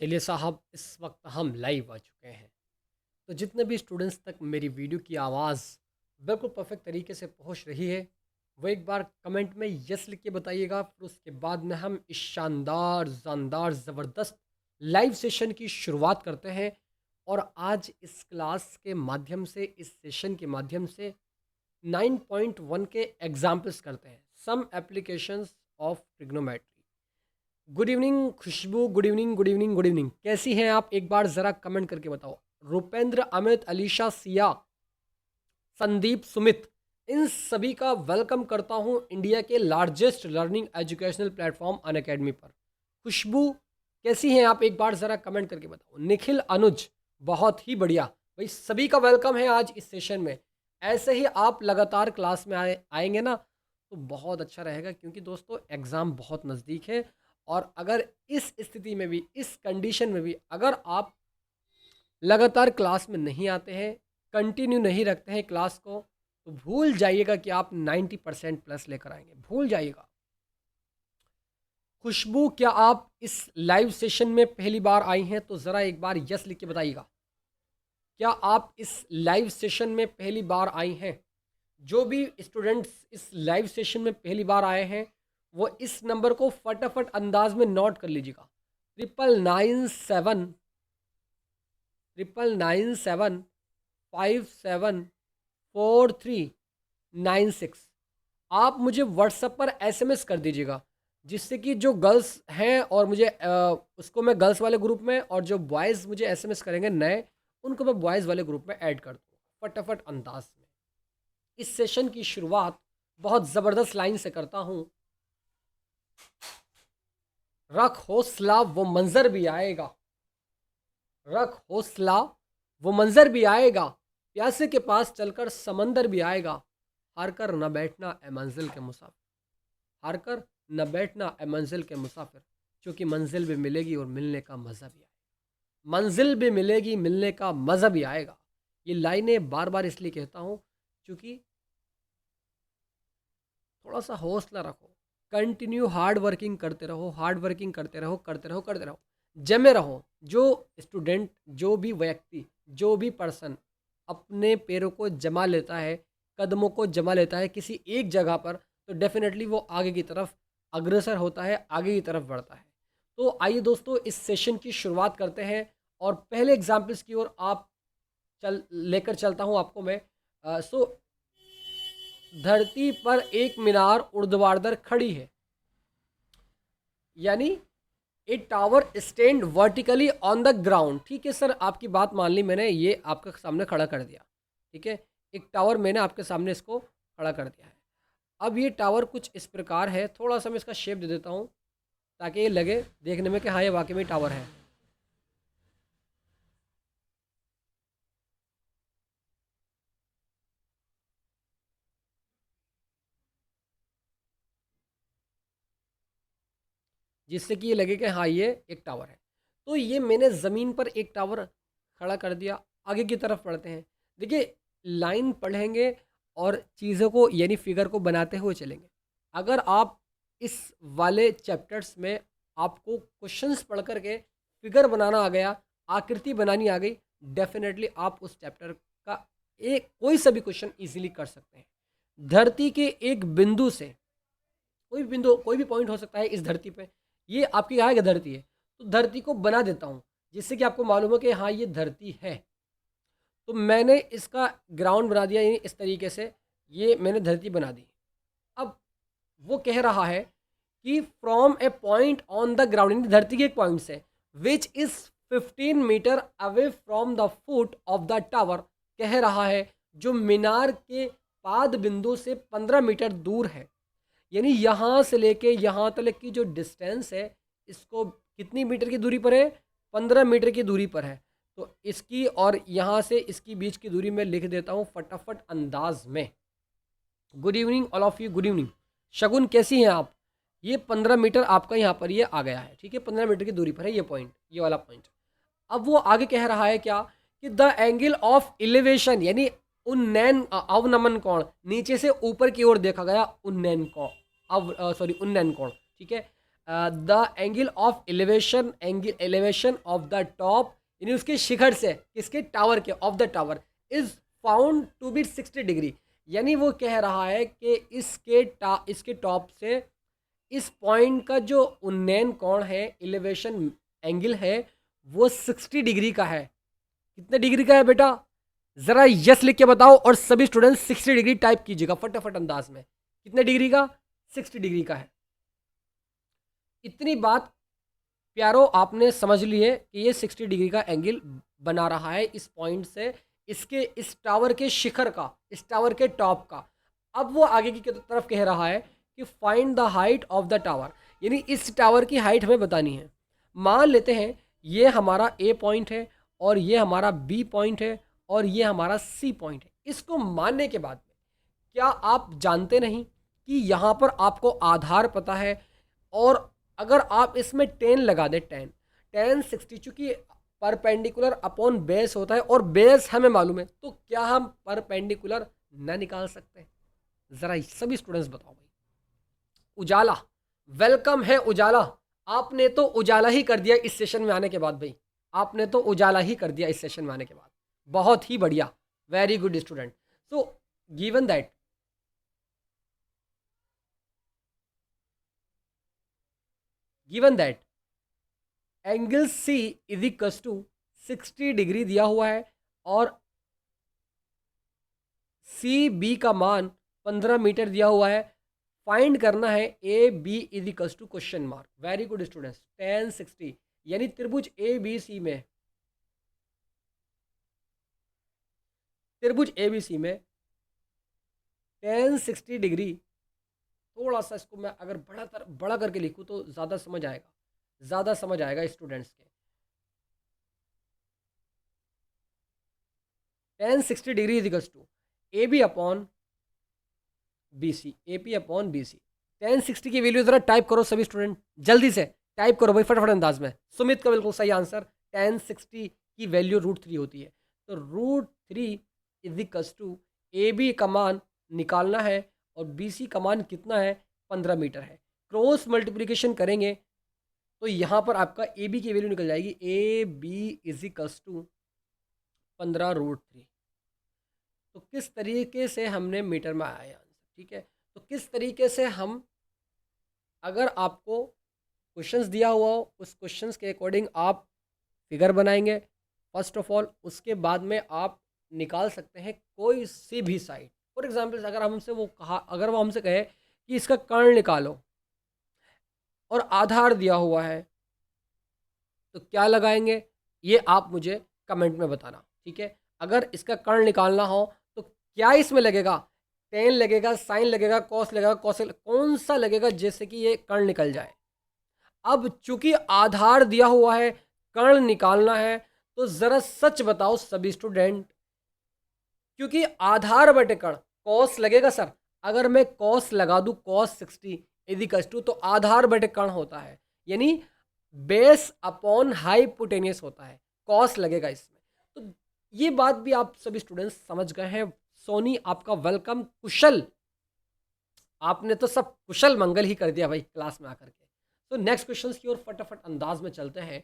चलिए साहब, इस वक्त हम लाइव आ चुके हैं। तो जितने भी स्टूडेंट्स तक मेरी वीडियो की आवाज़ बिल्कुल परफेक्ट तरीके से पहुंच रही है, वो एक बार कमेंट में यस लिख के बताइएगा। फिर उसके बाद में हम इस शानदार शानदार ज़बरदस्त लाइव सेशन की शुरुआत करते हैं। और आज इस क्लास के माध्यम से, इस सेशन के माध्यम से 9.1 के एग्जाम्पल्स करते हैं, some applications of trigonometry. Good evening Khushboo, good evening good evening good evening. कैसी हैं आप? एक बार ज़रा कमेंट करके बताओ। रुपेंद्र, अमित, अलीशा, सिया, संदीप, सुमित, इन सभी का वेलकम करता हूं इंडिया के largest learning educational platform Unacademy पर। खुशबू, कैसी हैं आप? एक बार ज़रा कमेंट करके बताओ। निखिल, अनुज, बहुत ही बढ़िया भाई, सभी का वेलकम है आज इस सेशन में। ऐसे ही आप लगातार क्लास में आएंगे ना, तो बहुत अच्छा रहेगा, क्योंकि दोस्तों एग्ज़ाम बहुत नज़दीक है। और अगर इस स्थिति में भी, इस कंडीशन में भी अगर आप लगातार क्लास में नहीं आते हैं, कंटिन्यू नहीं रखते हैं क्लास को, तो भूल जाइएगा कि आप 90% प्लस लेकर आएंगे, भूल जाइएगा। खुशबू, क्या आप इस लाइव सेशन में पहली बार आई हैं? तो ज़रा एक बार यस लिख के बताइएगा। क्या आप इस लाइव सेशन में पहली बार आई हैं? जो भी स्टूडेंट्स इस लाइव सेशन में पहली बार आए हैं, वो इस नंबर को फटाफट अंदाज में नोट कर लीजिएगा। 9997 आप मुझे व्हाट्सएप पर एसएमएस कर दीजिएगा, जिससे कि जो गर्ल्स हैं, और मुझे उसको मैं गर्ल्स वाले ग्रुप में, और जो बॉयज़ मुझे एसएमएस करेंगे नए, उनको मैं बॉयज़ वाले ग्रुप में ऐड कर दूँगा फटाफट अंदाज में। इस सेशन की शुरुआत बहुत ज़बरदस्त लाइन से करता हूँ। रख हौसला वो मंजर भी आएगा, रख हौसला वो मंजर भी आएगा, प्यासे के पास चलकर समंदर भी आएगा। हार कर न बैठना ए मंजिल के मुसाफिर, हार कर न बैठना ए मंजिल के मुसाफिर, क्योंकि मंजिल भी मिलेगी और मिलने का मज़ा भी आएगा। मंजिल भी मिलेगी, मिलने का मज़ा भी आएगा। ये लाइनें बार बार इसलिए कहता हूँ, क्योंकि थोड़ा सा हौसला रखो, कंटिन्यू हार्ड वर्किंग करते रहो, हार्ड वर्किंग करते रहो, करते रहो, करते रहो, जमे रहो। जो स्टूडेंट, जो भी व्यक्ति, जो भी पर्सन अपने पैरों को जमा लेता है, कदमों को जमा लेता है किसी एक जगह पर, तो डेफिनेटली वो आगे की तरफ अग्रसर होता है, आगे की तरफ बढ़ता है। तो आइए दोस्तों, इस सेशन की शुरुआत करते हैं, और पहले एग्जाम्पल्स की ओर आप लेकर चलता हूँ आपको मैं। सो धरती पर एक मीनार ऊर्ध्वाधर खड़ी है, यानी ए tower stand vertically on the ground. ठीक है सर, आपकी बात मान ली मैंने, ये आपके सामने खड़ा कर दिया। ठीक है, एक टावर मैंने आपके सामने इसको खड़ा कर दिया है। अब ये टावर कुछ इस प्रकार है, थोड़ा सा मैं इसका शेप दे देता हूँ, ताकि ये लगे देखने में कि हाँ, ये वाकई में टावर है। जिससे कि ये लगे कि हाँ, ये एक टावर है। तो ये मैंने ज़मीन पर एक टावर खड़ा कर दिया। आगे की तरफ पढ़ते हैं। देखिए, लाइन पढ़ेंगे और चीज़ों को, यानी फिगर को बनाते हुए चलेंगे। अगर आप इस वाले चैप्टर्स में आपको क्वेश्चंस पढ़ कर के फिगर बनाना आ गया, आकृति बनानी आ गई, डेफिनेटली आप उस चैप्टर का एक कोई सा भी क्वेश्चन ईजिली कर सकते हैं। धरती के एक बिंदु से, कोई भी बिंदु, कोई भी पॉइंट हो सकता है इस धरती पे, ये आपकी यहाँ की धरती है, तो धरती को बना देता हूँ, जिससे कि आपको मालूम हो कि हाँ, ये धरती है। तो मैंने इसका ग्राउंड बना दिया, यानी इस तरीके से ये मैंने धरती बना दी। अब वो कह रहा है कि from a point on the ground, यानी धरती के एक पॉइंट से, which is 15 metre away from the foot of the tower, कह रहा है जो मीनार के पाद बिंदु से 15 मीटर दूर है। यानी यहाँ से लेके यहाँ तक की जो डिस्टेंस है, इसको कितनी मीटर की दूरी पर है? 15 मीटर की दूरी पर है। तो इसकी और यहाँ से इसकी बीच की दूरी मैं लिख देता हूँ फटाफट अंदाज में। Good evening all of you, good evening. Shagun, कैसी हैं आप? ये 15 मीटर आपका यहाँ पर ये आ गया है। ठीक है, 15 मीटर की दूरी पर है ये पॉइंट, ये वाला पॉइंट। अब वो आगे कह रहा है क्या कि द एंगल ऑफ एलिवेशन, यानी उन्नयन, अवनमन कोण, नीचे से ऊपर की ओर देखा गया उन्नयन कोण, उन्नयन कोण। ठीक है, the angle of elevation of the top, यानी उसके शिखर से, किसके, टावर के, of the tower, is found to be 60 degree. यानी वो कह रहा है कि इसके टॉप से इस पॉइंट का जो उन्नयन कोण है, एलिवेशन एंगल है, वो 60 डिग्री का है। कितने डिग्री का है बेटा? ज़रा यस लिख के बताओ, और सभी स्टूडेंट 60 डिग्री टाइप कीजिएगा फटाफट अंदाज में। कितने डिग्री का? 60 डिग्री का है। इतनी बात प्यारो आपने समझ लिए कि ये 60 डिग्री का एंगल बना रहा है इस पॉइंट से, इस टावर के शिखर का, इस टावर के टॉप का। अब वो आगे की तरफ कह रहा है कि find the height of the tower, यानी इस टावर की हाइट हमें बतानी है। मान लेते हैं ये हमारा ए पॉइंट है, और ये हमारा बी पॉइंट है, और ये हमारा सी पॉइंट है। इसको मानने के बाद में क्या आप जानते नहीं कि यहाँ पर आपको आधार पता है, और अगर आप इसमें 10 लगा दें, 10 चूँकि परपेंडिकुलर अपॉन बेस होता है, और बेस हमें मालूम है, तो क्या हम परपेंडिकुलर ना निकाल सकते हैं? ज़रा सभी स्टूडेंट्स बताओ भाई। उजाला, वेलकम है उजाला। आपने तो उजाला ही कर दिया इस सेशन में आने के बाद भाई, आपने तो उजाला ही कर दिया इस सेशन में आने के बाद। बहुत ही बढ़िया, very good student. So given that angle C is equal to 60 degree दिया हुआ है, और सी बी का मान 15 मीटर दिया हुआ है। फाइंड करना है A B is equal to question mark. Very good students. 10 60, यानी त्रिभुज ए बी सी में, त्रिभुज ए बी सी में 10 60 डिग्री, थोड़ा सा इसको मैं अगर बड़ा करके लिखूँ तो ज़्यादा समझ आएगा, स्टूडेंट्स के। 10 60 degree is equal to A B upon B C, A P upon B C. 10 60 की वैल्यू ज़रा टाइप करो सभी स्टूडेंट, जल्दी से टाइप करो भाई फटाफट अंदाज में। सुमित का बिल्कुल सही आंसर, 10 60 की वैल्यू √3 होती है। तो √3 is equal to A B का मान निकालना है, और बी सी का मान कितना है? 15 मीटर है। क्रॉस मल्टीप्लिकेशन करेंगे तो यहाँ पर आपका ए बी की वैल्यू निकल जाएगी, A B is equal to 15√3। तो किस तरीके से हमने मीटर में आया आंसर, ठीक है। तो किस तरीके से हम, अगर आपको क्वेश्चंस दिया हुआ हो, उस क्वेश्चंस के अकॉर्डिंग आप फिगर बनाएंगे फर्स्ट ऑफ ऑल, उसके बाद में आप निकाल सकते हैं कोई सी भी साइड। फॉर एग्जांपल अगर वो हमसे कहे कि इसका कर्ण निकालो, और आधार दिया हुआ है, तो क्या लगाएंगे ये आप मुझे कमेंट में बताना, ठीक है। अगर इसका कर्ण निकालना हो तो क्या इसमें लगेगा? टेन लगेगा, साइन लगेगा, कॉस लगेगा, कौन सा लगेगा जैसे कि ये कर्ण निकल जाए। अब चूंकि आधार दिया हुआ है, कर्ण निकालना है, तो जरा सच बताओ सभी स्टूडेंट, क्योंकि आधार बटे कर्ण कॉस लगेगा सर। अगर मैं कॉस लगा दूं, कॉस 60 इजिकल्स टू, तो आधार बटे कर्ण होता है, यानी बेस अपॉन हाइपोटेनियस होता है, कॉस लगेगा इसमें। तो ये बात भी आप सभी स्टूडेंट्स समझ गए हैं। सोनी आपका वेलकम, कुशल, आपने तो सब कुशल मंगल ही कर दिया भाई क्लास में आकर के। तो नेक्स्ट क्वेश्चन की ओर फटाफट अंदाज में चलते हैं।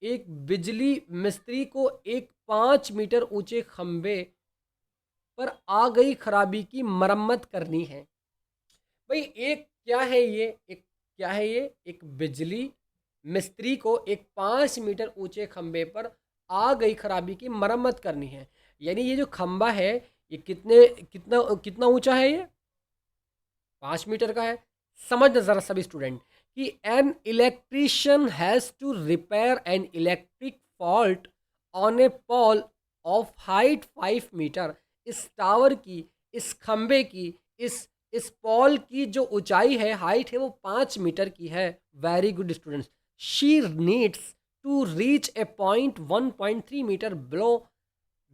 एक बिजली मिस्त्री को एक 5 मीटर ऊंचे खंबे पर आ गई खराबी की मरम्मत करनी है। भाई एक क्या है ये, एक बिजली मिस्त्री को एक 5 मीटर ऊंचे खंबे पर आ गई खराबी की मरम्मत करनी है। यानी ये जो खंबा है, ये कितना कितना ऊंचा है? ये 5 मीटर का है। समझना ज़रा सभी स्टूडेंट कि an electrician has to repair an electric fault on a pole of height 5 metre. इस टावर की, इस खंबे की, इस पॉल की जो ऊंचाई है, हाइट है, वो 5 मीटर की है। Very good students. She needs to reach a point 1.3 metre below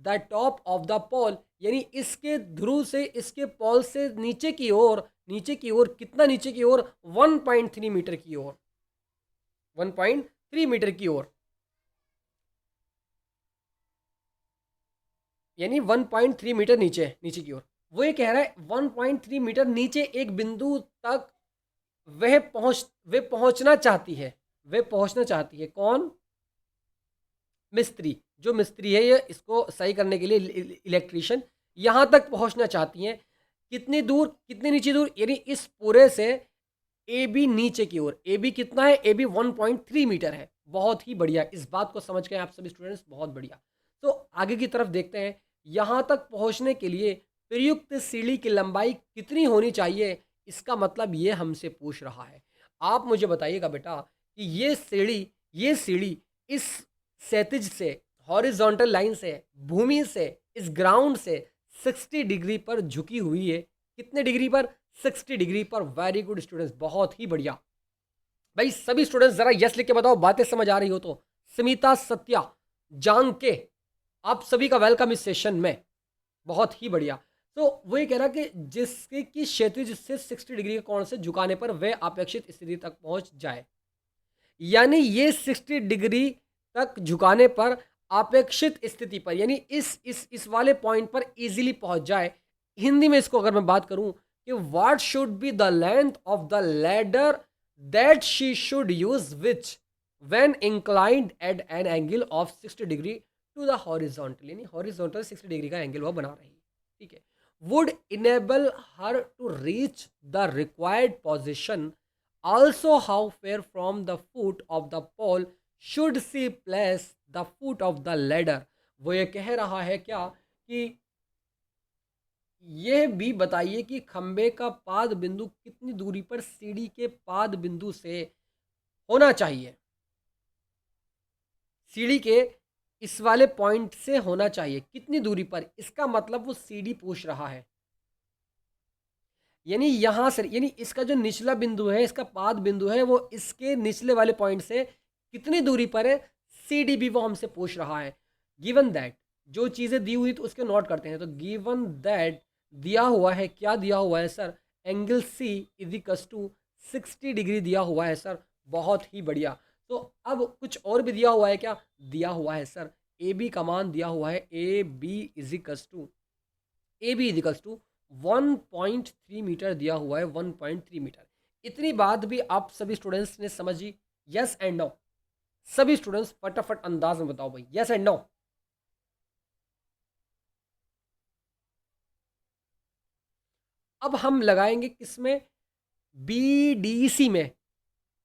the top of the pole, यानी इसके ध्रुव से, इसके पॉल से नीचे की ओर, कितना नीचे की ओर? 1.3 मीटर की ओर, 1.3 मीटर की ओर, यानी 1.3 मीटर नीचे की ओर। वो ये कह रहा है 1.3 मीटर नीचे एक बिंदु तक वे पहुंचना चाहती है, वे पहुंचना चाहती है। कौन? मिस्त्री। जो मिस्त्री है ये इसको सही करने के लिए इलेक्ट्रिशियन यहाँ तक पहुंचना चाहती हैं। कितनी दूर, कितनी नीचे दूर? यानी इस पूरे से ए बी नीचे की ओर। ए बी कितना है? ए बी 1.3 मीटर है। बहुत ही बढ़िया, इस बात को समझ गए आप सभी स्टूडेंट्स, बहुत बढ़िया। तो आगे की तरफ देखते हैं। यहाँ तक पहुँचने के लिए प्रयुक्त सीढ़ी की लंबाई कितनी होनी चाहिए? इसका मतलब ये हमसे पूछ रहा है। आप मुझे बताइएगा बेटा कि ये सीढ़ी इस क्षैतिज से, हॉरिजॉन्टल लाइन से, भूमि से, इस ग्राउंड से 60 डिग्री पर झुकी हुई है। कितने डिग्री पर? 60 डिग्री पर। वेरी गुड स्टूडेंट्स, बहुत ही बढ़िया। भाई सभी स्टूडेंट्स जरा यस लिख के बताओ, बातें समझ आ रही हो तो। स्मिता, सत्या, जान के, आप सभी का वेलकम इस सेशन में। बहुत ही बढ़िया। तो वो ये कह रहा कि जिसके की क्षैतिज से 60 डिग्री के कोण से झुकाने पर वह अपेक्षित स्थिति तक पहुंच जाए। यानी ये 60 डिग्री तक झुकाने पर अपेक्षित स्थिति पर, यानी इस वाले पॉइंट पर इजीली पहुंच जाए। हिंदी में इसको अगर मैं बात करूं कि what should be the length of the ladder that she should use which when inclined at an angle of 60 degree to the horizontal, यानी हॉरिजॉन्टल 60 डिग्री का एंगल वो बना रही है। ठीक है। Would enable her to reach the required position. Also, how far from the foot of the pole should she place the foot of the ladder? वो ये कह रहा है क्या कि यह भी बताइए कि खंबे का पाद बिंदु कितनी दूरी पर सीढ़ी के पाद बिंदु से होना चाहिए। सीढ़ी के इस वाले पॉइंट से होना चाहिए कितनी दूरी पर? इसका मतलब वो सीढ़ी पूछ रहा है। यानी यहाँ से, यानी इसका जो निचला बिंदु है, इसका पाद बिंदु है, वो इसके निचले वाले पॉइंट से कितनी दूरी पर है? सी डी बी वो हमसे पूछ रहा है। गिवन दैट, जो चीज़ें दी हुई तो उसके नोट करते हैं। तो गिवन दैट दिया हुआ है, क्या दिया हुआ है sir? Angle C इजिकल्स to 60 degree दिया हुआ है सर। बहुत ही बढ़िया। तो अब कुछ और भी दिया हुआ है क्या? दिया हुआ है सर, ए बी का मान दिया हुआ है। A B is equals to 1.3 metre दिया हुआ है। 1.3 मीटर। इतनी बात भी आप सभी स्टूडेंट्स ने समझी? Yes and no. सभी स्टूडेंट्स फटाफट अंदाज में बताओ भाई, यस एंड नो। अब हम लगाएंगे किसमें? बीडीसी में,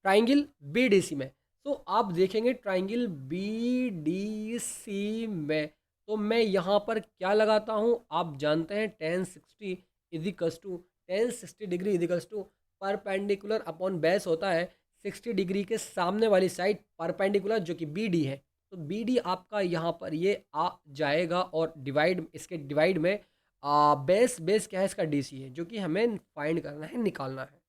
ट्राइंगल बीडीसी में। तो आप देखेंगे ट्राइंगल बीडीसी में, तो मैं यहाँ पर क्या लगाता हूँ? आप जानते हैं tan 60 is equals to, tan 60 degree is equals to perpendicular upon base होता है 60 डिग्री के सामने वाली साइड परपेंडिकुलर, जो कि बी डी है। तो बी डी आपका यहाँ पर ये आ जाएगा और डिवाइड, इसके डिवाइड में बेस क्या है? इसका डी सी है, जो कि हमें फाइंड करना है, निकालना है।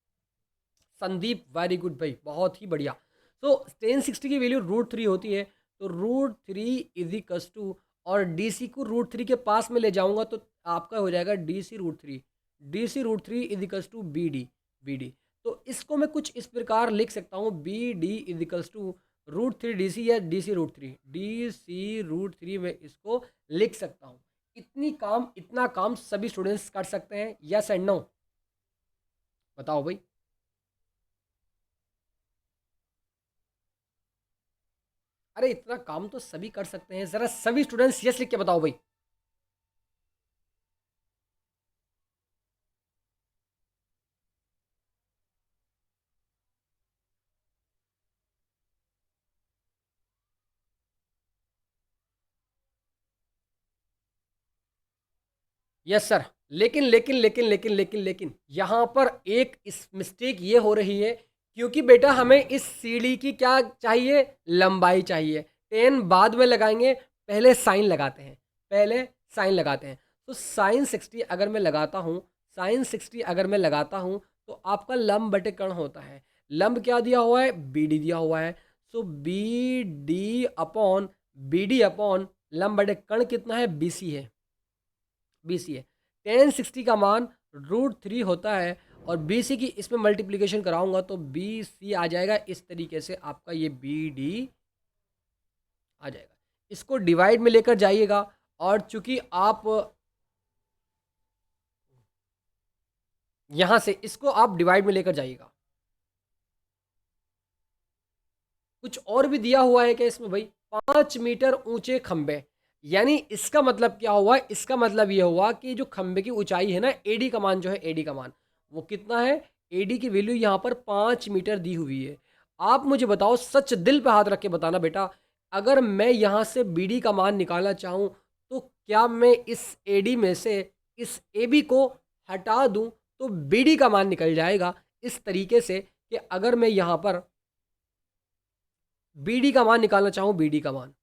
संदीप, वेरी गुड भाई, बहुत ही बढ़िया। तो tan 60 की वैल्यू √3 होती है। तो √3 इजिकल्स टू, और डी सी को √3 के पास में ले जाऊंगा तो आपका हो जाएगा D C √3। D C √3 equals to B D. तो इसको मैं कुछ इस प्रकार लिख सकता हूँ, B D equals to √3 D C, या डी सी √3, डी सी √3 में इसको लिख सकता हूँ। इतना काम सभी स्टूडेंट्स कर सकते हैं? यस एंड नो, बताओ भाई। अरे इतना काम तो सभी कर सकते हैं, जरा सभी स्टूडेंट्स यस लिख के बताओ भाई। Yes sir. लेकिन यहाँ पर एक इस मिस्टेक ये हो रही है, क्योंकि बेटा हमें इस सीढ़ी की क्या चाहिए? लंबाई चाहिए। 10 बाद में लगाएंगे, पहले साइन लगाते हैं, तो साइन 60 अगर मैं लगाता हूँ, तो आपका लंब बटे कर्ण होता है। लंब क्या दिया हुआ है? बी डी दिया हुआ है। सो बी डी अपॉन लंब बटे कर्ण कितना है? बी सी है। tan 60 का मान √3 होता है, और बी सी की इसमें मल्टीप्लिकेशन कराऊंगा तो बी सी आ जाएगा। इस तरीके से आपका ये बी डी आ जाएगा। इसको डिवाइड में लेकर जाइएगा, और चूंकि आप यहाँ से इसको आप डिवाइड में लेकर जाइएगा, कुछ और भी दिया हुआ है क्या इसमें भाई? 5 मीटर ऊंचे खंबे, यानी इसका मतलब क्या हुआ? इसका मतलब ये हुआ कि जो खंबे की ऊंचाई है ना, एडी कमान जो है, एडी कमान वो कितना है? एडी की वैल्यू यहाँ पर 5 मीटर दी हुई है। आप मुझे बताओ, सच दिल पे हाथ रख के बताना बेटा, अगर मैं यहाँ से बीडी का मान निकालना चाहूँ तो क्या मैं इस एडी में से इस एबी को हटा दूँ तो बीडी का मान निकल जाएगा? इस तरीके से कि अगर मैं यहाँ पर बीडी का मान निकालना चाहूँ, बीडी का मान,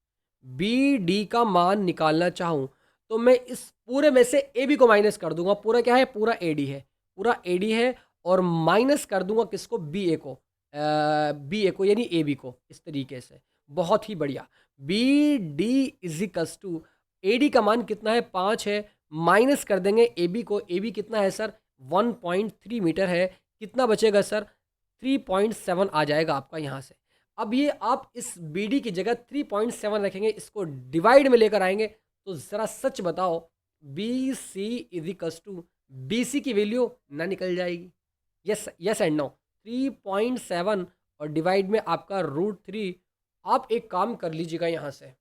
बीडी का मान निकालना चाहूँ तो मैं इस पूरे में से एबी को माइनस कर दूंगा। पूरा क्या है? पूरा एडी है, पूरा एडी है, और माइनस कर दूंगा किसको? बी ए को, बी ए को यानी ए बी को। इस तरीके से बहुत ही बढ़िया। B D equals to A D का मान कितना है? 5 है, माइनस कर देंगे ए बी को। ए बी कितना है सर? 1.3 मीटर है। कितना बचेगा सर? 3.7 आ जाएगा आपका यहाँ से। अब ये आप इस बी डी की जगह 3.7 रखेंगे, इसको डिवाइड में लेकर आएंगे तो ज़रा सच बताओ, B C इजिकल्स to B C की वैल्यू ना निकल जाएगी? Yes yes and no. 3.7 और डिवाइड में आपका √3। आप एक काम कर लीजिएगा, यहाँ से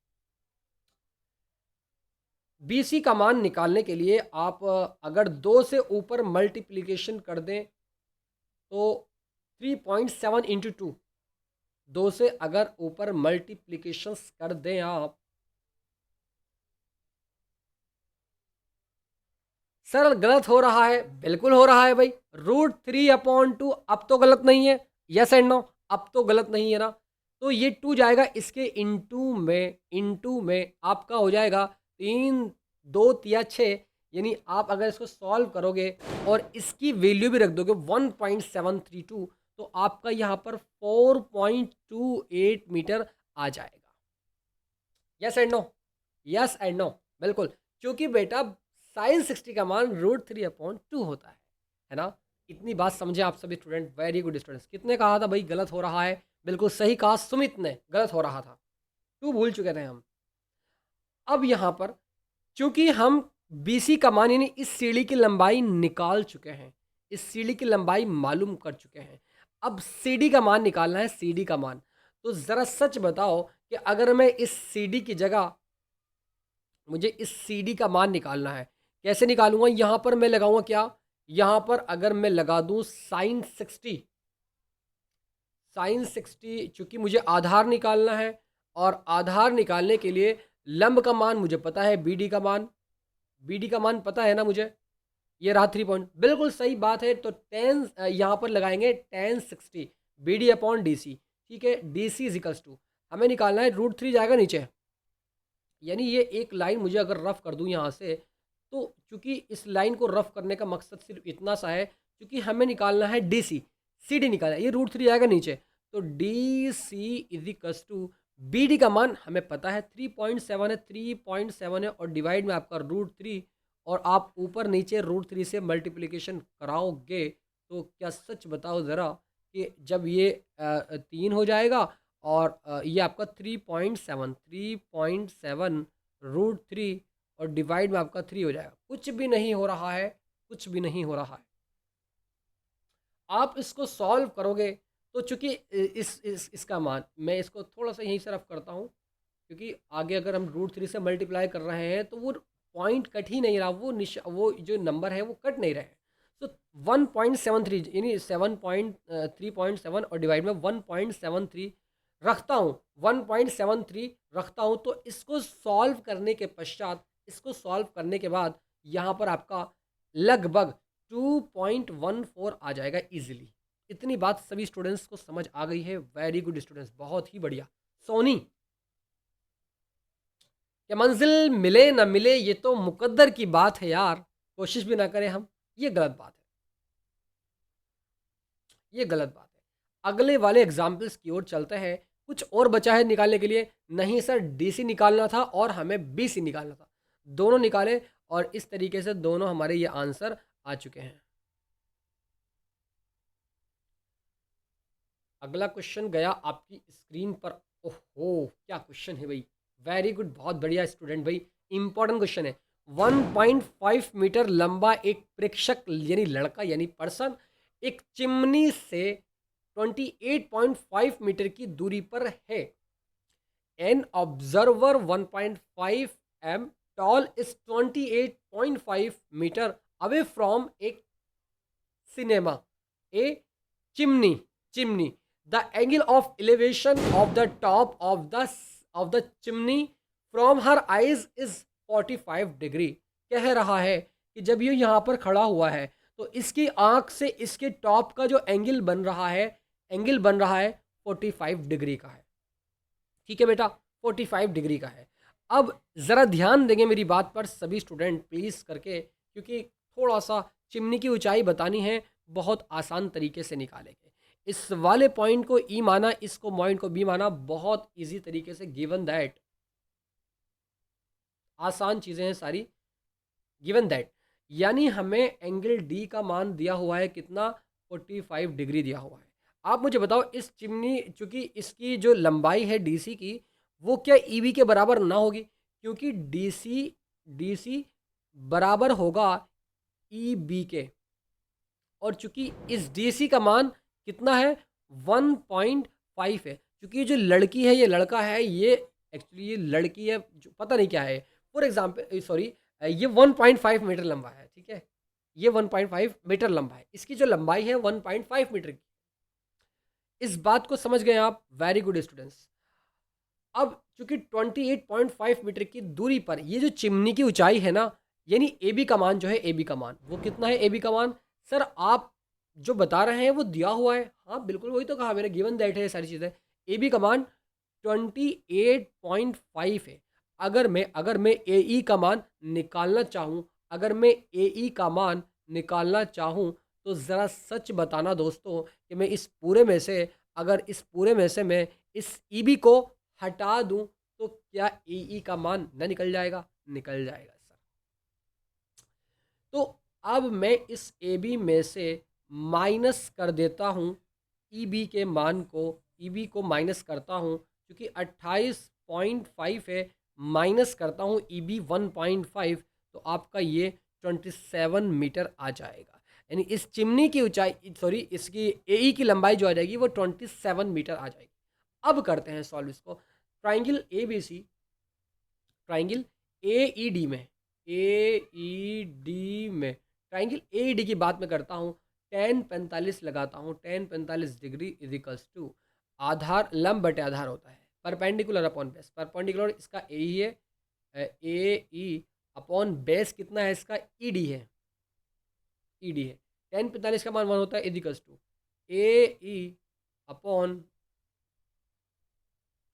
बी सी का मान निकालने के लिए आप अगर 2 से ऊपर मल्टीप्लिकेशन कर दें तो 3.7 इंटू 2, 2 से अगर ऊपर मल्टीप्लिकेशन कर दें आप, सर गलत हो रहा है? बिल्कुल हो रहा है भाई। √3/2 अब तो गलत नहीं है? Yes and no. अब तो गलत नहीं है ना? तो ये 2 जाएगा इसके इंटू में आपका हो जाएगा 3 2 या 6, यानी आप अगर इसको सॉल्व करोगे और इसकी वैल्यू भी रख दोगे 1.732 तो आपका यहाँ पर 4.28 मीटर आ जाएगा। Yes and no? Yes and no, बिल्कुल। क्योंकि बेटा साइन 60 का मान √3/2 होता है ना? इतनी बात समझे आप सभी स्टूडेंट? Very good students. कितने कहा था भाई गलत हो रहा है? बिल्कुल सही कहा, सुमित ने गलत हो रहा था। 2 भूल चुके थे हम। अब यहाँ पर चूंकि हम BC का मान यानी इस सीढ़ी की लंबाई निकाल चुके हैं, इस सीढ़ी की लंबाई मालूम कर चुके हैं, अब CD का मान निकालना है, CD का मान। तो ज़रा सच बताओ कि अगर मैं इस CD की जगह, मुझे इस CD का मान निकालना है, कैसे निकालूंगा? यहाँ पर मैं लगाऊंगा क्या? यहाँ पर अगर मैं लगा दूँ साइन 60, साइन 60, चूँकि मुझे आधार निकालना है और आधार निकालने के लिए लंब का मान मुझे पता है, BD का मान, BD का मान पता है ना मुझे? ये रहा 3 पॉइंट, बिल्कुल सही बात है। तो टेन यहाँ पर लगाएंगे tan 60 BD/DC, ठीक है? DC इजिकल्स टू हमें निकालना है √3 जाएगा नीचे, यानी ये एक लाइन मुझे अगर रफ कर दूँ यहाँ से, तो चूंकि इस लाइन को रफ करने का मकसद सिर्फ इतना सा है, क्योंकि हमें निकालना है DC, CD निकालना है, ये √3 आएगा नीचे, तो DC इजिकल्स टू BD का मान हमें पता है 3.7 है, 3.7 है, और डिवाइड में आपका √3, और आप ऊपर नीचे √3 से मल्टीप्लिकेशन कराओगे तो क्या सच बताओ ज़रा कि जब ये 3 हो जाएगा और ये आपका 3.7 √3 और डिवाइड में आपका 3 हो जाएगा। कुछ भी नहीं हो रहा है, कुछ भी नहीं हो रहा है। आप इसको सॉल्व करोगे तो चूंकि इसका मान, मैं इसको थोड़ा सा यहीं से रफ करता हूँ, क्योंकि आगे अगर हम √3 से मल्टीप्लाई कर रहे हैं तो वो पॉइंट कट ही नहीं रहा, वो जो नंबर है वो कट नहीं रहे। तो 1.73 यानी 3.7 और डिवाइड में 1.73 रखता हूँ, 1.73 रखता हूँ, तो इसको सॉल्व करने के पश्चात, इसको सॉल्व करने के बाद यहाँ पर आपका लगभग 2.14 आ जाएगा इजीली। इतनी बात सभी स्टूडेंट्स को समझ आ गई है? वेरी गुड स्टूडेंट्स, बहुत ही बढ़िया। सोनी, क्या मंजिल मिले ना मिले ये तो मुकद्दर की बात है यार, कोशिश भी ना करें हम, ये गलत बात है, ये गलत बात है। अगले वाले एग्जाम्पल्स की ओर चलते हैं। कुछ और बचा है निकालने के लिए? नहीं सर, DC निकालना था और हमें BC निकालना था, दोनों निकाले और इस तरीके से दोनों हमारे ये आंसर आ चुके हैं। अगला क्वेश्चन गया आपकी स्क्रीन पर। ओहो, क्या क्वेश्चन है भाई, वेरी गुड, बहुत बढ़िया स्टूडेंट भाई, इंपॉर्टेंट क्वेश्चन है। 1.5 मीटर लंबा एक प्रेक्षक यानी लड़का यानी पर्सन एक चिमनी से 28.5 मीटर की दूरी पर है। An observer 1.5 m tall is 28.5 metre away from a cinema, a chimney. The angle of elevation of the top of the chimney from her eyes is 45 degree. कह रहा है कि जब ये यहाँ पर खड़ा हुआ है तो इसकी आंख से इसके टॉप का जो एंगल बन रहा है 45 डिग्री का है। ठीक है बेटा, 45 डिग्री का है। अब ज़रा ध्यान देंगे मेरी बात पर सभी स्टूडेंट प्लीज़ करके, क्योंकि थोड़ा सा चिमनी की ऊंचाई बतानी है, बहुत आसान तरीके से निकालेंगे। इस वाले पॉइंट को ई माना, इसको पॉइंट को बी माना, बहुत इजी तरीके से, गिवन दैट आसान चीज़ें हैं सारी, गिवन दैट यानी हमें एंगल डी का मान दिया हुआ है कितना, 45 डिग्री दिया हुआ है। आप मुझे बताओ इस चिमनी, चूंकि इसकी जो लंबाई है डीसी की, वो क्या ईबी के बराबर ना होगी, क्योंकि डीसी बराबर होगा ईबी के, और चूंकि इस डीसी का मान कितना है 1.5 है। चूंकि ये जो लड़की है, ये लड़का है, ये एक्चुअली ये लड़की है, जो पता नहीं क्या है, फॉर एग्जाम्पल सॉरी, ये 1.5 मीटर लंबा है। ठीक है, ये 1.5 मीटर लंबा है, इसकी जो लंबाई है 1.5 मीटर की। इस बात को समझ गए आप, वेरी गुड स्टूडेंट्स। अब चूंकि 28.5 मीटर की दूरी पर ये जो चिमनी की ऊंचाई है ना, यानी ए बी का मान जो है, ए बी का मान वो कितना है, ए बी का मान सर आप जो बता रहे हैं वो दिया हुआ है। हाँ बिल्कुल, वही तो कहा मैंने, गिवन दैट है सारी चीज़ें। ए बी का मान 28.5 है। अगर मैं ए ई का मान निकालना चाहूँ, तो ज़रा सच बताना दोस्तों कि मैं इस पूरे में से, अगर इस पूरे में से मैं इस ई बी को हटा दूं तो क्या ए ई का मान न निकल जाएगा? निकल जाएगा सर। तो अब मैं इस ए बी में से माइनस कर देता हूँ ई बी के मान को, ई बी को माइनस करता हूँ, क्योंकि 28.5 है, माइनस करता हूँ ई बी 1.5, तो आपका ये 27 मीटर आ जाएगा। यानी इस चिमनी की ऊंचाई, सॉरी इसकी ए ई की लंबाई जो आ जाएगी वो 27 मीटर आ जाएगी। अब करते हैं सॉल्व इसको। Triangle A B C, triangle A E D में, ट्राइंगल ए ई डी की बात मैं करता हूँ, tan 45 लगाता हूँ, tan 45 degree is equals to आधार लंब बटे आधार होता है, परपेंडिकुलर अपॉन बेस। परपेंडिकुलर इसका ए ई है, ए ई अपॉन बेस कितना है इसका, ई डी है, tan 45 का मान 1 होता है, is equals to A E upon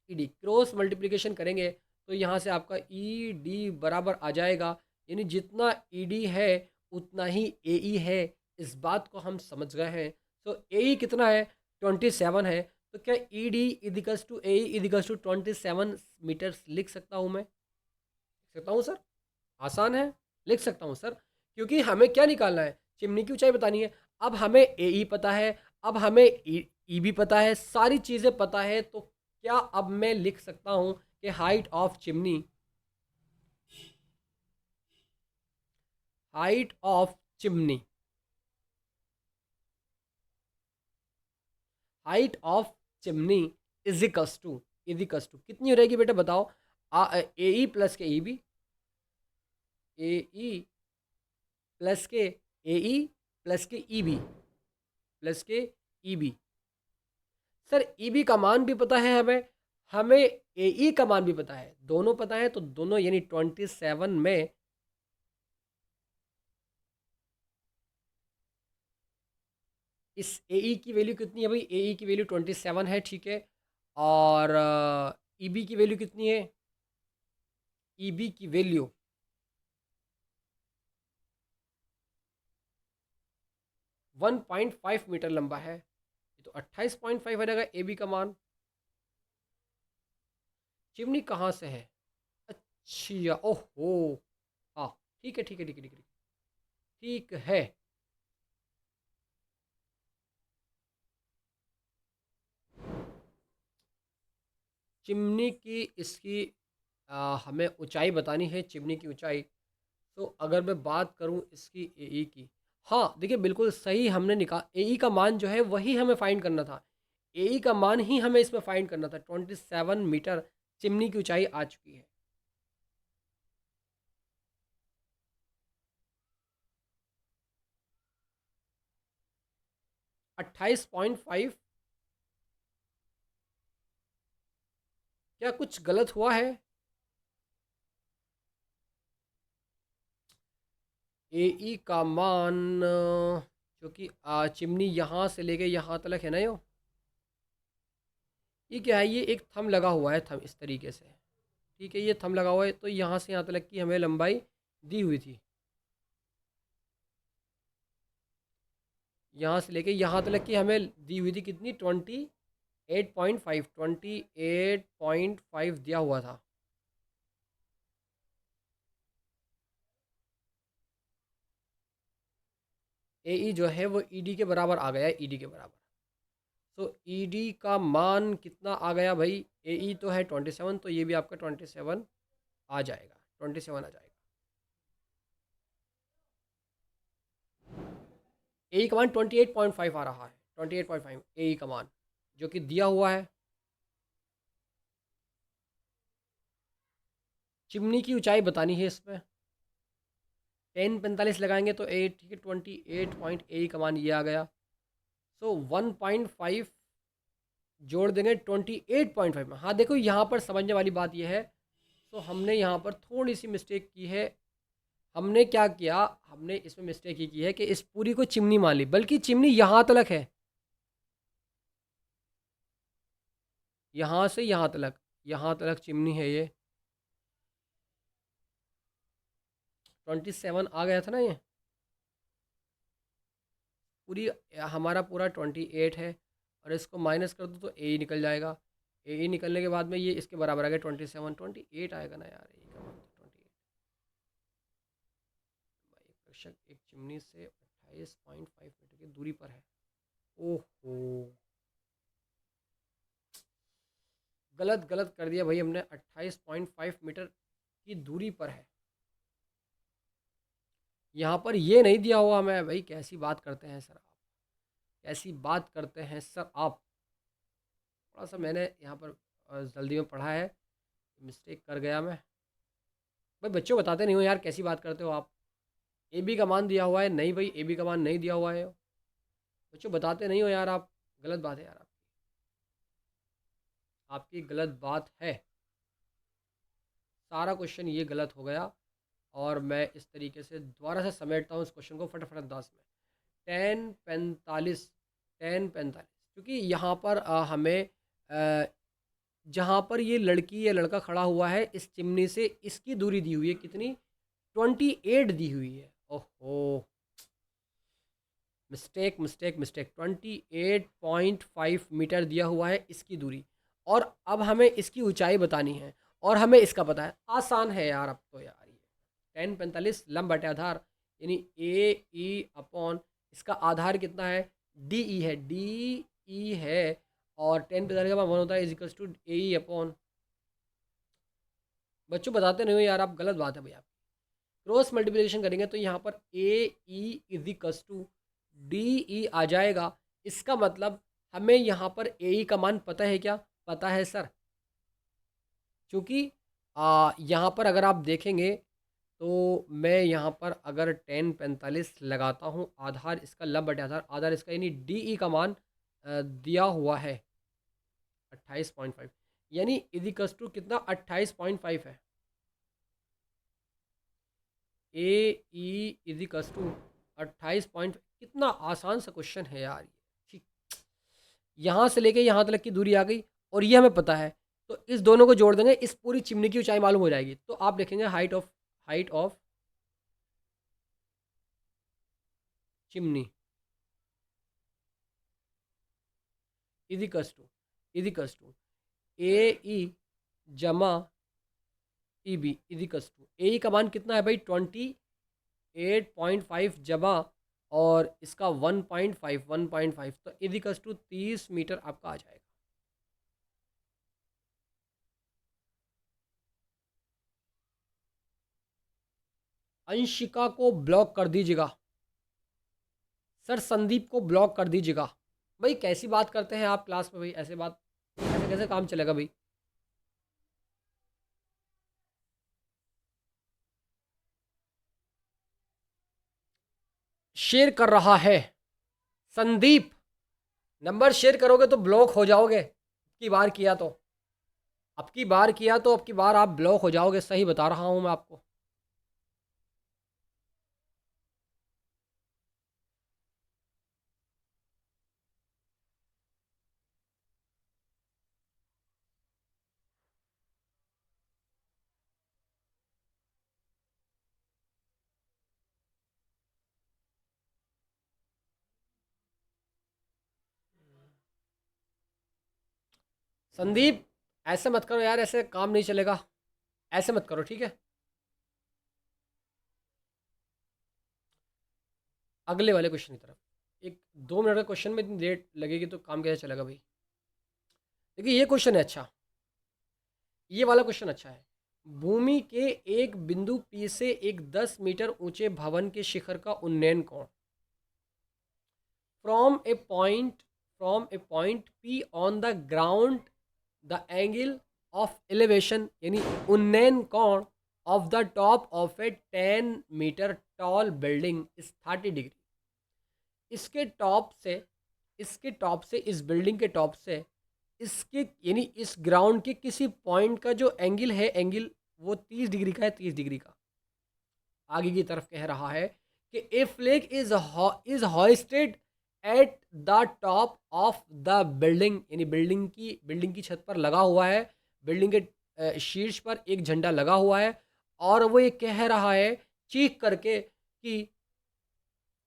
E D. Cross multiplication करेंगे तो यहाँ से आपका ई डी बराबर आ जाएगा, यानी जितना ई डी है उतना ही ए ई है। इस बात को हम समझ गए हैं। तो ए ई कितना है, 27 है, तो क्या E D equals to A E equals to 27 metre लिख सकता हूँ मैं? लिख सकता हूँ सर, आसान है, लिख सकता हूँ सर, क्योंकि हमें क्या निकालना है, चिमनी की ऊंचाई बतानी है। अब हमें ए ई पता है, अब हमें ई बी पता है, सारी चीज़ें पता है, तो क्या अब मैं लिख सकता हूँ कि height of chimney, height of chimney, height of chimney equals to कितनी हो रहेगी बेटा बताओ? ए ई प्लस के ई बी, ए ई प्लस के ए ई प्लस के ई बी, प्लस के E B. Sir E B का मान भी पता है हमें ए ई का मान भी पता है, दोनों पता है, तो दोनों यानी 27 में इस ए ई की वैल्यू कितनी है भाई? ए ई की वैल्यू 27 है, ठीक है। और ई बी की वैल्यू कितनी है? ई बी की वैल्यू 1.5 मीटर लंबा है, तो 28.5 आ जाएगा ए बी का मान। चिमनी कहाँ से है? अच्छा, ओहो, हाँ ठीक है, ठीक है, ठीक है, ठीक है, ठीक है। चिमनी की इसकी हमें ऊंचाई बतानी है, चिमनी की ऊंचाई। तो अगर मैं बात करूं इसकी ए ई की, हाँ देखिए बिल्कुल सही हमने निकाल, ए ई का मान जो है वही हमें फाइंड करना था। ए का मान ही हमें इसमें फाइंड करना था। 27 मीटर चिमनी की ऊंचाई आ चुकी है। अट्ठाईस पॉइंट फाइव। क्या कुछ गलत हुआ है? ए ई का मान जो कि चिमनी यहाँ से लेके यहाँ तक है ना, ये क्या है, ये एक थंब लगा हुआ है, थंब इस तरीके से। ठीक है, ये थंब लगा हुआ है, तो यहाँ से यहाँ तक की हमें लंबाई दी हुई थी। यहाँ से लेके यहाँ तक की हमें दी हुई थी कितनी? 28.5, 28.5 दिया हुआ था। ए ई जो है वो ई डी के बराबर आ गया है, ई डी के बराबर। तो ई डी का मान कितना आ गया भाई? ए ई तो है 27, तो ये भी आपका 27 आ जाएगा, 27 आ जाएगा। ए ई का मान 28.5 आ रहा है, 28.5 ए ई का मान जो कि दिया हुआ है। चिमनी की ऊंचाई बतानी है इसमें। 10 45 लगाएंगे तो 8, ठीक है, 28 ए ई का मान ये आ गया। सो 1.5 जोड़ देंगे 28.5 में। हाँ देखो, यहाँ पर समझने वाली बात यह है, तो हमने यहाँ पर थोड़ी सी मिस्टेक की है। हमने क्या किया, हमने इसमें मिस्टेक ये की है कि इस पूरी को चिमनी मान ली, बल्कि चिमनी यहाँ तलक है, यहाँ से यहाँ तलक चिमनी है ये। 27 आ गया था ना ये, पूरी हमारा पूरा 28 है, और इसको माइनस कर दो तो ए निकल जाएगा। ए निकलने के बाद में ये इसके बराबर आ गया 28 आएगा ना यार, ए का मतलब 28। एक कक्षक एक चिमनी से 28.5 मीटर की दूरी पर है। ओहो, गलत गलत कर दिया भाई हमने, 28.5 मीटर की दूरी पर है। यहाँ पर ये नहीं दिया हुआ हमें भाई, कैसी बात करते हैं सर आप, कैसी बात करते हैं सर आप। थोड़ा सा मैंने यहाँ पर जल्दी में पढ़ा है, मिस्टेक कर गया मैं। भाई बच्चों बताते नहीं हो यार, कैसी बात करते हो आप। ए बी का मान दिया हुआ है, नहीं भाई ए बी का मान नहीं दिया हुआ है। बच्चों बताते नहीं हो यार आप, गलत बात है यार आपकी, आपकी गलत बात है। सारा क्वेश्चन ये गलत हो गया, और मैं इस तरीके से दोबारा से समेटता हूँ इस क्वेश्चन को फटाफट अंदाज में। 10:45, 10:45, क्योंकि यहाँ पर हमें जहाँ पर ये लड़की या लड़का खड़ा हुआ है, इस चिमनी से इसकी दूरी दी हुई है कितनी? 28 दी हुई है। ओहो, मिस्टेक मिस्टेक मिस्टेक, 28.5 मीटर दिया हुआ है इसकी दूरी, और अब हमें इसकी ऊंचाई बतानी है, और हमें इसका पता है। आसान है यार अब तो यार, ये 10:45 लंब बटे आधार, यानी ए ई अपॉन इसका आधार कितना है? डी ई है, डी ई है, और 10:45 का वन होता है इजिकल्स टू ए ई अपॉन। बच्चों बताते नहीं हो यार आप, गलत बात है भैया। क्रॉस मल्टीप्लिकेशन करेंगे तो यहाँ पर ए E equals to D E आ जाएगा। इसका मतलब हमें यहाँ पर ए ई का मान पता है क्या? पता है सर, क्योंकि यहाँ पर अगर आप देखेंगे तो मैं यहाँ पर अगर 10:45 लगाता हूँ, आधार इसका लब बटे आधार, आधार इसका यानी डी ई का मान दिया हुआ है 28.5, यानी इजिकल्स टू कितना? 28.5 है। ए ई इजिकल्स टू 28. कितना आसान सा क्वेश्चन है यार ये, ठीक। यहाँ से लेके यहाँ तक की दूरी आ गई, और ये हमें पता है, तो इस दोनों को जोड़ देंगे, इस पूरी चिमनी की ऊंचाई मालूम हो जाएगी। तो आप देखेंगे height of chimney equals to A E जमा E B is equals to A ई का मान कितना है भाई? 28.5 जमा, और इसका 1.5, तो इजिकल्स टू 30 मीटर आपका आ जाएगा। अंशिका को ब्लॉक कर दीजिएगा सर, संदीप को ब्लॉक कर दीजिएगा। भाई कैसी बात करते हैं आप क्लास में भाई, ऐसे बात, ऐसे कैसे काम चलेगा भाई। शेयर कर रहा है संदीप। नंबर शेयर करोगे तो ब्लॉक हो जाओगे, अब की बार किया तो, अब की बार किया तो अब की बार आप ब्लॉक हो जाओगे, सही बता रहा हूं मैं आपको। संदीप ऐसे मत करो यार, ऐसे काम नहीं चलेगा, ऐसे मत करो ठीक है। अगले वाले क्वेश्चन की तरफ, एक 2 मिनट का क्वेश्चन में इतनी लेट लगेगी तो काम कैसे चलेगा भाई। देखिए ये क्वेश्चन है अच्छा, ये वाला क्वेश्चन अच्छा है। भूमि के एक बिंदु P से एक 10 मीटर ऊंचे भवन के शिखर का उन्नयन कोण from a point P on the ground, the angle of elevation यानी उन्नयन कोण of the top of a 10 metre tall building is 30 degree. इसके टॉप से, इसके टॉप से, इस बिल्डिंग के टॉप से इसके यानी इस ग्राउंड के किसी पॉइंट का जो एंगल है, एंगल वो 30 डिग्री का है, 30 डिग्री का। आगे की तरफ कह रहा है कि a flag is hoisted at the top of the building, यानी बिल्डिंग की छत पर लगा हुआ है, बिल्डिंग के शीर्ष पर एक झंडा लगा हुआ है, और वो ये कह रहा है चीख करके कि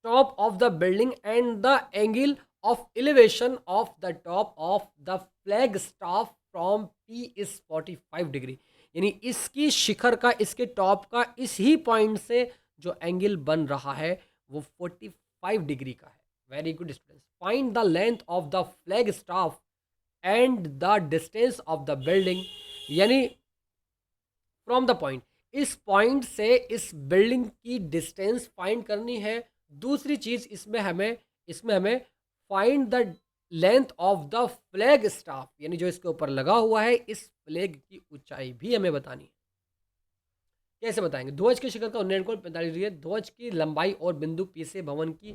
top of the building and the angle of elevation of the top of the flag staff from P is 45 degree. यानी इसकी शिखर का, इसके टॉप का इस ही पॉइंट से जो एंगल बन रहा है वो 45 डिग्री का है। Very good students. Find the length of the flag staff and the distance of the building, यानी फ्रॉम द पॉइंट, इस पॉइंट से इस बिल्डिंग की डिस्टेंस फाइंड करनी है। दूसरी चीज इसमें हमें find the length of the flag staff, यानी जो इसके ऊपर लगा हुआ है, इस फ्लैग की ऊंचाई भी हमें बतानी है। कैसे बताएंगे। ध्वज के शिखर का उन्नयन कोण 45 डिग्री है। ध्वज की लंबाई और बिंदु P से भवन की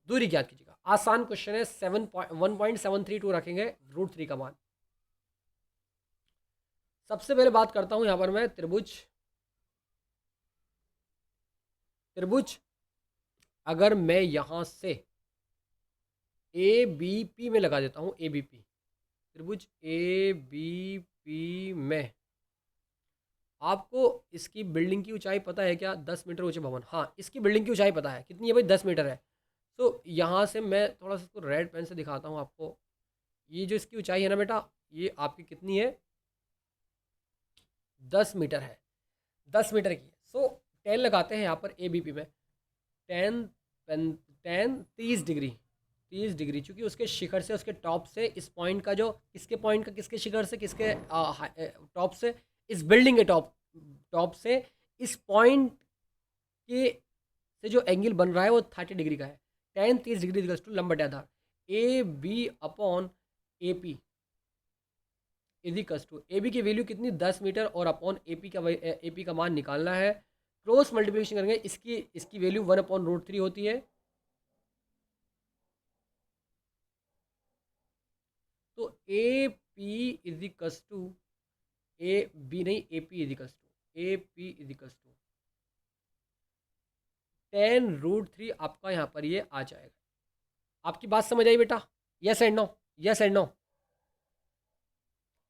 दूरी ज्ञात कीजिएगा। आसान क्वेश्चन है। 1.732 रखेंगे √3 का मान। सबसे पहले बात करता हूं यहां पर मैं त्रिभुज, अगर मैं यहां से ए बी पी में लगा देता हूं, ए बी पी, त्रिभुज ए बी पी में, आपको इसकी बिल्डिंग की ऊंचाई पता है क्या? 10 मीटर ऊंचे भवन, हाँ इसकी बिल्डिंग की ऊंचाई पता है कितनी है भाई, 10 मीटर है। तो यहाँ से मैं थोड़ा सा इसको रेड पेन से दिखाता हूँ आपको। ये जो इसकी ऊंचाई है ना बेटा, ये आपकी कितनी है? 10 मीटर है, 10 मीटर की है। सो 10 लगाते हैं यहाँ पर ए बी पी में। 10 30 डिग्री, 30 डिग्री, चूंकि उसके शिखर से, उसके टॉप से, इस पॉइंट का जो, किसके पॉइंट का, किसके शिखर से, किसके टॉप से, इस बिल्डिंग के टॉप से इस पॉइंट के से जो एंगल बन रहा है वो 30 डिग्री का है। 10 30 डिग्री टू लंब बटे आधार A B upon A P equals to, A B की वैल्यू कितनी? 10 मीटर, और अपॉन ए पी का मान निकालना है। क्रॉस मल्टीप्लिकेशन करेंगे, इसकी वैल्यू 1/√3 होती है। तो A P equals to, A B नहीं, A P equals to, A P equals to 10√3 आपका यहाँ पर ये आ जाएगा। आपकी बात समझ आई बेटा? Yes and no, yes and no.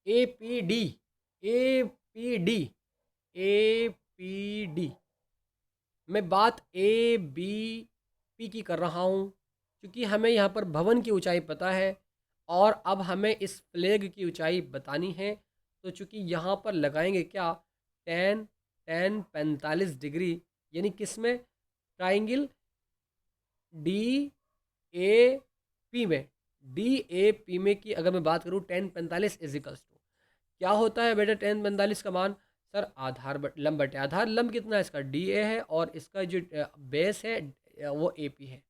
A P D, A P D, A P D, मैं बात ए बी पी की कर रहा हूँ, क्योंकि हमें यहाँ पर भवन की ऊंचाई पता है और अब हमें इस फ्लैग की ऊंचाई बतानी है। तो चूंकि यहाँ पर लगाएंगे क्या, 10 10 45 डिग्री, यानी किस में? ट्राइंगल डी ए पी में, डी ए पी में की अगर मैं बात करूँ 10 45 इजिकल्स टू, क्या होता है बेटा 10 45 का मान? सर आधार लंब बटे आधार, लंब कितना है इसका? डी ए है, और इसका जो बेस है वो ए पी है,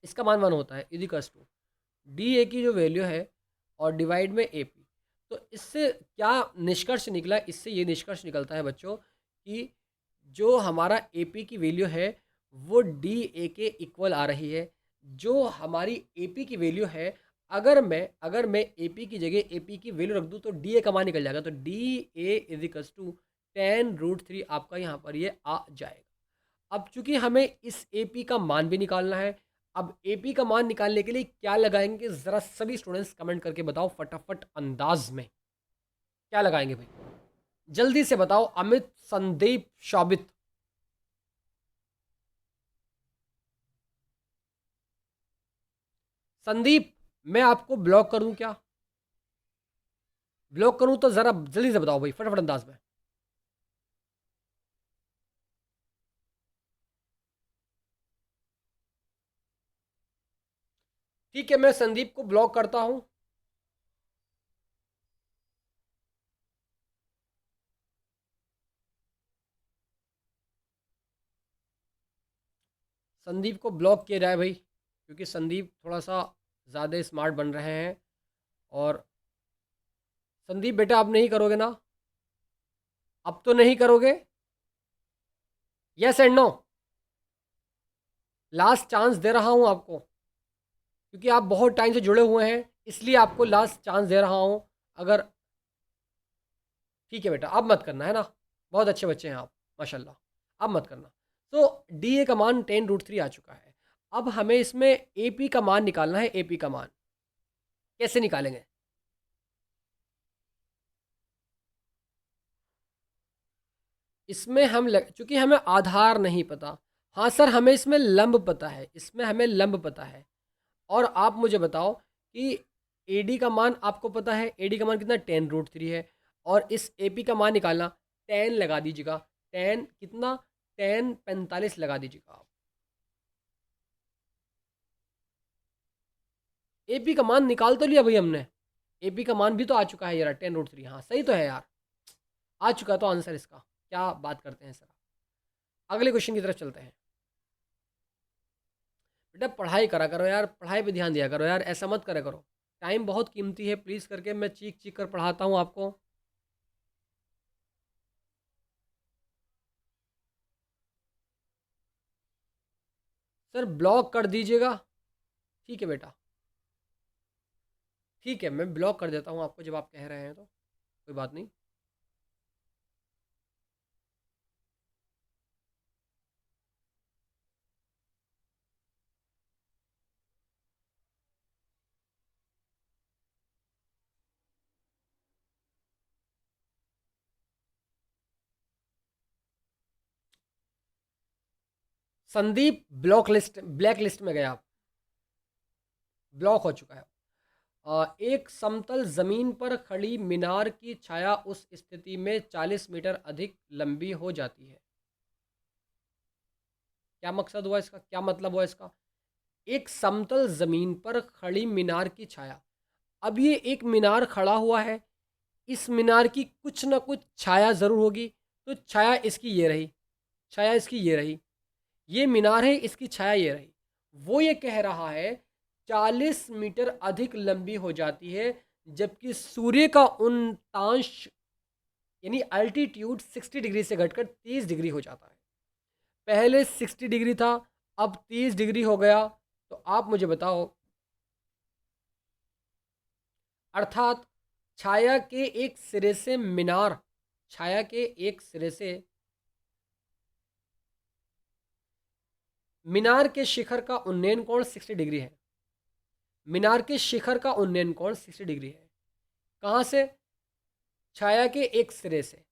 इसका मान 1 होता है इजिकल्स टू डी ए की जो वैल्यू है और डिवाइड में ए पी। तो इससे क्या निष्कर्ष निकला? इससे ये निष्कर्ष निकलता है बच्चों कि जो हमारा ए पी की वैल्यू है वो डी ए के इक्वल आ रही है। जो हमारी ए पी की वैल्यू है, अगर मैं ए पी की जगह ए पी की वैल्यू रख दूँ तो डी ए का मान निकल जाएगा। तो D A is equals to 10√3 आपका यहाँ पर ये आ जाएगा। अब चूंकि हमें इस ए पी का मान भी निकालना है, अब ए पी का मान निकालने के लिए क्या लगाएंगे? ज़रा सभी स्टूडेंट्स कमेंट करके बताओ फटाफट अंदाज में, क्या लगाएंगे भाई? जल्दी से बताओ। अमित, संदीप, शोभित। संदीप, मैं आपको ब्लॉक करूं क्या? ब्लॉक करूं तो ज़रा जल्दी से बताओ भाई, फटाफट अंदाज में। ठीक है, मैं संदीप को ब्लॉक करता हूं। संदीप को ब्लॉक किया जाए भाई, क्योंकि संदीप थोड़ा सा ज़्यादा स्मार्ट बन रहे हैं। और संदीप बेटा, आप नहीं करोगे ना? अब तो नहीं करोगे? Yes and no? Last chance दे रहा हूं आपको, क्योंकि आप बहुत टाइम से जुड़े हुए हैं, इसलिए आपको लास्ट चांस दे रहा हूं। अगर ठीक है बेटा, अब मत करना है ना, बहुत अच्छे बच्चे हैं आप, माशाल्लाह। अब मत करना। तो डी ए का मान 10√3 आ चुका है। अब हमें इसमें ए पी का मान निकालना है। ए पी का मान कैसे निकालेंगे? इसमें चूंकि हमें आधार नहीं पता। हाँ सर, हमें इसमें लंब पता है, इसमें हमें लंब पता है। और आप मुझे बताओ कि ए डी का मान आपको पता है, ए डी का मान कितना? 10√3 है। और इस ए पी का मान निकालना, 10 लगा दीजिएगा। 10 कितना? 10 45 लगा दीजिएगा आप। ए पी का मान निकाल तो लिया भाई हमने। ए पी का मान भी तो आ चुका है यार, 10√3। हाँ सही तो है यार, आ चुका तो आंसर इसका। क्या बात करते हैं सर? अगले क्वेश्चन की तरफ चलते हैं। बेटा पढ़ाई करा करो यार, पढ़ाई पे ध्यान दिया करो यार, ऐसा मत करा करो। टाइम बहुत कीमती है, प्लीज़ करके मैं चीख चीख कर पढ़ाता हूँ आपको। सर ब्लॉक कर दीजिएगा। ठीक है बेटा, ठीक है, मैं ब्लॉक कर देता हूँ आपको जब आप कह रहे हैं तो, कोई बात नहीं। संदीप ब्लैक लिस्ट में गए आप, ब्लॉक हो चुका है। एक समतल जमीन पर खड़ी मीनार की छाया उस स्थिति में 40 मीटर अधिक लंबी हो जाती है। क्या मकसद हुआ इसका? क्या मतलब हुआ इसका? एक समतल जमीन पर खड़ी मीनार की छाया। अब ये एक मीनार खड़ा हुआ है, इस मीनार की कुछ ना कुछ छाया ज़रूर होगी। तो छाया इसकी ये रही, छाया इसकी ये रही। ये मीनार है, इसकी छाया ये रही। वो ये कह रहा है 40 मीटर अधिक लंबी हो जाती है, जबकि सूर्य का उनतांश यानी अल्टीट्यूड 60 डिग्री से घटकर 30 डिग्री हो जाता है। पहले 60 डिग्री था, अब 30 डिग्री हो गया। तो आप मुझे बताओ, अर्थात छाया के एक सिरे से मीनार, छाया के एक सिरे से मीनार के शिखर का उन्नयन कोण 60 डिग्री है। मीनार के शिखर का उन्नयन कोण 60 डिग्री है। कहाँ से? छाया के एक सिरे से।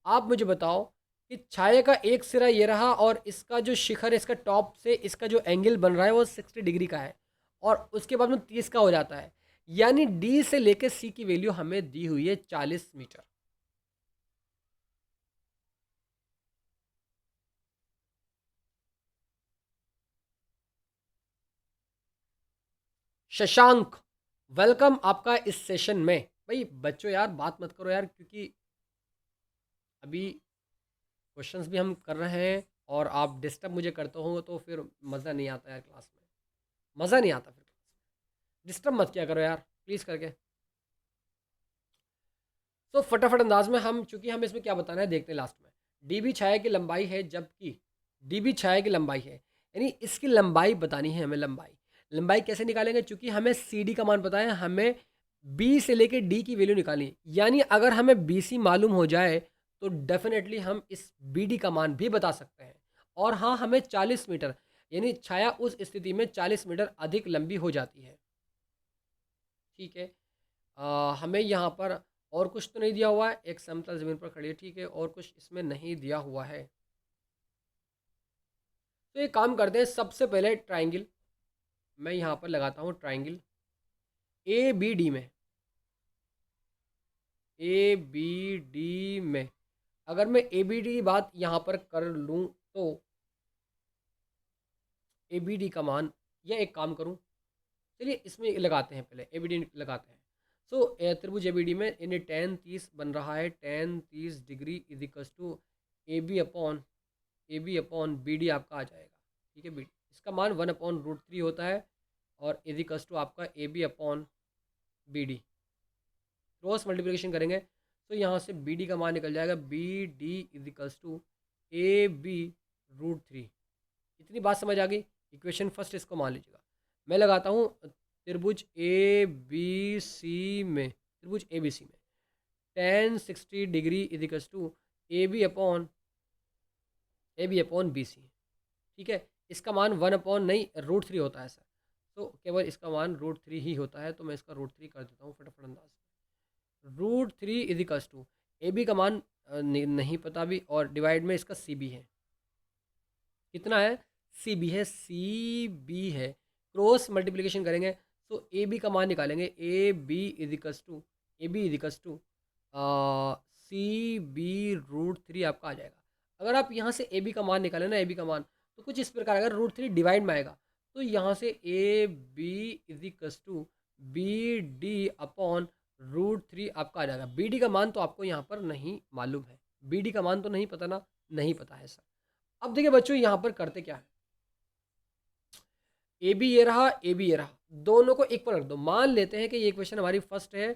आप मुझे बताओ कि छाया का एक सिरा ये रहा और इसका जो शिखर है, इसका टॉप से इसका जो एंगल बन रहा है वो 60 डिग्री का है, और उसके बाद में 30 का हो जाता है। यानी डी से लेकर सी की वैल्यू हमें दी हुई है 40 मीटर। शशांक, वेलकम आपका इस सेशन में। भाई बच्चों यार बात मत करो यार, क्योंकि अभी क्वेश्चंस भी हम कर रहे हैं और आप डिस्टर्ब मुझे करते हो तो फिर मज़ा नहीं आता यार क्लास में, मज़ा नहीं आता फिर क्लास में। डिस्टर्ब मत किया करो यार प्लीज़ करके। तो फटाफट अंदाज में हम, चूंकि हम इसमें क्या बताना है देखते हैं लास्ट में। डी बी छाया की लंबाई है, जबकि डी बी छाया की लंबाई है, यानी इसकी लंबाई बतानी है हमें। लंबाई लंबाई कैसे निकालेंगे, चूंकि हमें सी डी का मान पता है, हमें बी से लेके डी की वैल्यू निकालनी है। यानी अगर हमें बी सी मालूम हो जाए तो डेफिनेटली हम इस बी डी का मान भी बता सकते हैं। और हाँ, हमें 40 मीटर, यानी छाया उस स्थिति में 40 मीटर अधिक लंबी हो जाती है। ठीक है। हमें यहाँ पर और कुछ तो नहीं दिया हुआ है, एक समतल ज़मीन पर खड़ी है, ठीक है, और कुछ इसमें नहीं दिया हुआ है। तो ये काम करते हैं, सबसे पहले ट्राइंगल मैं यहाँ पर लगाता हूँ। ट्राइंगल ए बी डी में, ए बी डी में अगर मैं ए बी डी की बात यहाँ पर कर लूँ तो ए बी डी का मान, या एक काम करूँ, चलिए इसमें लगाते हैं, पहले ए बी डी लगाते हैं। सो त्रिभुज ए बी डी में यानी टेन 30 बन रहा है, tan 30 degree is equals to A B upon B D आपका आ जाएगा। ठीक है, बी डी इसका मान 1/√3 होता है, और इज इक्वल्स टू आपका A B upon B D. Cross multiplication करेंगे तो यहाँ से बी डी का मान निकल जाएगा, B D is equals to A B √3। इतनी बात समझ आ गई। इक्वेशन फर्स्ट इसको मान लीजिएगा। मैं लगाता हूँ त्रिभुज ए बी सी में, त्रिभुज ए बी सी में tan 60 degree is equals to A B upon B C. ठीक है, इसका मान 1 नहीं √3 होता है सर, तो केवल इसका मान √3 ही होता है, तो मैं इसका √3 कर देता हूँ फटाफट अंदाज में। √3 is equals to A B का मान नहीं पता अभी, और डिवाइड में इसका सी बी है। कितना है, सी बी है, सी बी है। क्रॉस मल्टीप्लिकेशन करेंगे तो ए बी का मान निकालेंगे, A B is equals to C B √3 आपका आ जाएगा। अगर आप यहाँ से ए बी का मान निकालें ना, ए बी का मान तो कुछ इस प्रकार, अगर √3 डिवाइड में आएगा तो यहाँ से A B is equals to B D upon √3 आपका आ जाएगा। बी डी का मान तो आपको यहाँ पर नहीं मालूम है, बी डी का मान तो नहीं पता ना, नहीं पता है सर। अब देखिए बच्चों, यहाँ पर करते क्या है, ए बी ये रहा, ए बी ये रहा, दोनों को इक्वल रख दो। मान लेते हैं कि ये इक्वेशन हमारी फर्स्ट है,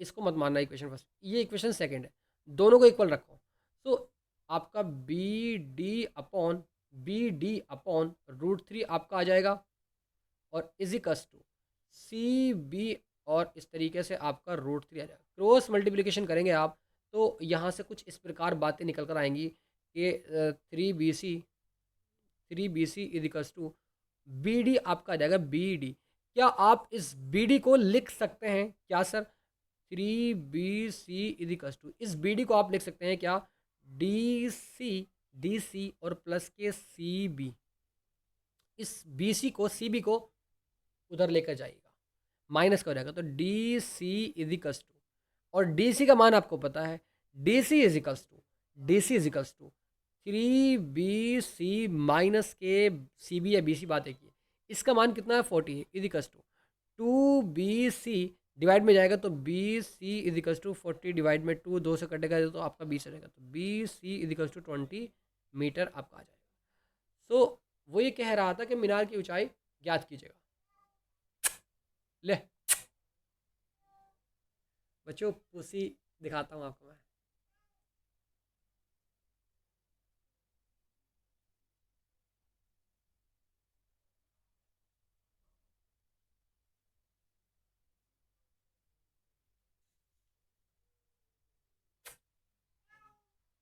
इसको मत मानना इक्वेशन फर्स्ट, ये इक्वेशन सेकंड है, दोनों को इक्वल रखो। तो आपका बी डी अपॉन √3 आपका आ जाएगा, और इजिकस टू सी बी, और इस तरीके से आपका √3 आ जाएगा। क्रॉस मल्टीप्लिकेशन करेंगे आप तो यहाँ से कुछ इस प्रकार बातें निकल कर आएंगी कि 3 BC equals to B D आपका आ जाएगा, बी डी। क्या आप इस बी डी को लिख सकते हैं क्या सर, 3 BC इजिकल्स टू, इस बी डी को आप लिख सकते हैं क्या, डी सी और प्लस के सी बी। इस बी सी को, सी बी को उधर लेकर जाइएगा, माइनस का हो जाएगा, तो डी सी इजिकल्स टू, और डी सी का मान आपको पता है, D C इजिकल्स to 3 BC minus के सी बी या बी सी, बात एक ही है। इसका मान कितना है, 40 है, इजिकल्स टू 2 BC डिवाइड में जाएगा तो BC इजिकल्स टू 40 डिवाइड में 2, 2 से कटेगा तो आपका 20 रहेगा, तो BC इजिकल्स टू 20 मीटर आपका आ जाएगा। सो वो ये कह रहा था कि मीनार की ऊंचाई ज्ञात कीजिएगा। ले बच्चों, पुसी दिखाता हूँ आपको मैं।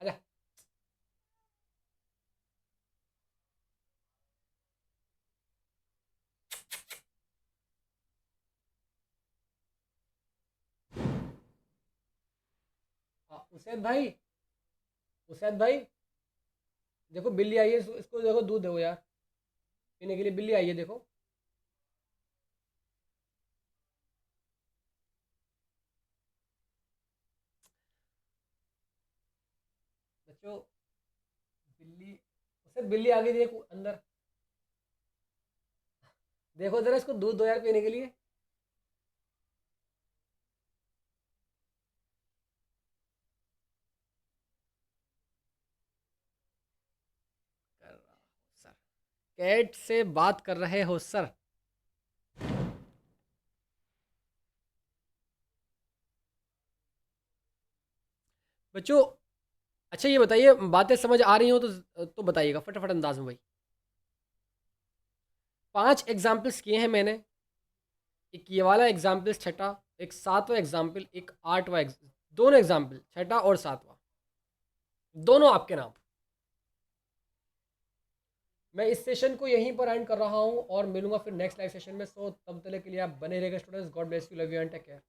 अरे उसैद भाई, उसैद भाई, देखो बिल्ली आई है, इसको देखो, दूध दो यार पीने के लिए, बिल्ली आई है देखो। बच्चों, बिल्ली, उसे बिल्ली आ गई, देखो अंदर, देखो जरा, इसको दूध दो यार पीने के लिए। कर रहा हूँ सर, कैट से बात कर रहे हो सर। बच्चों, अच्छा ये बताइए, बातें समझ आ रही हो तो बताइएगा फटाफट अंदाज में भाई। 5 एग्ज़ाम्पल्स किए हैं मैंने। एक ये वाला एग्ज़ाम्पल छठा, एक 7वां एग्ज़ाम्पल, एक 8वां दोनों एग्ज़ाम्पल, छठा और 7वां, दोनों आपके नाम। मैं इस सेशन को यहीं पर एंड कर रहा हूँ और मिलूंगा फिर नेक्स्ट लाइव सेशन में। सो तब तक के लिए आप बने रहिएगा students. God bless you, love you and take care.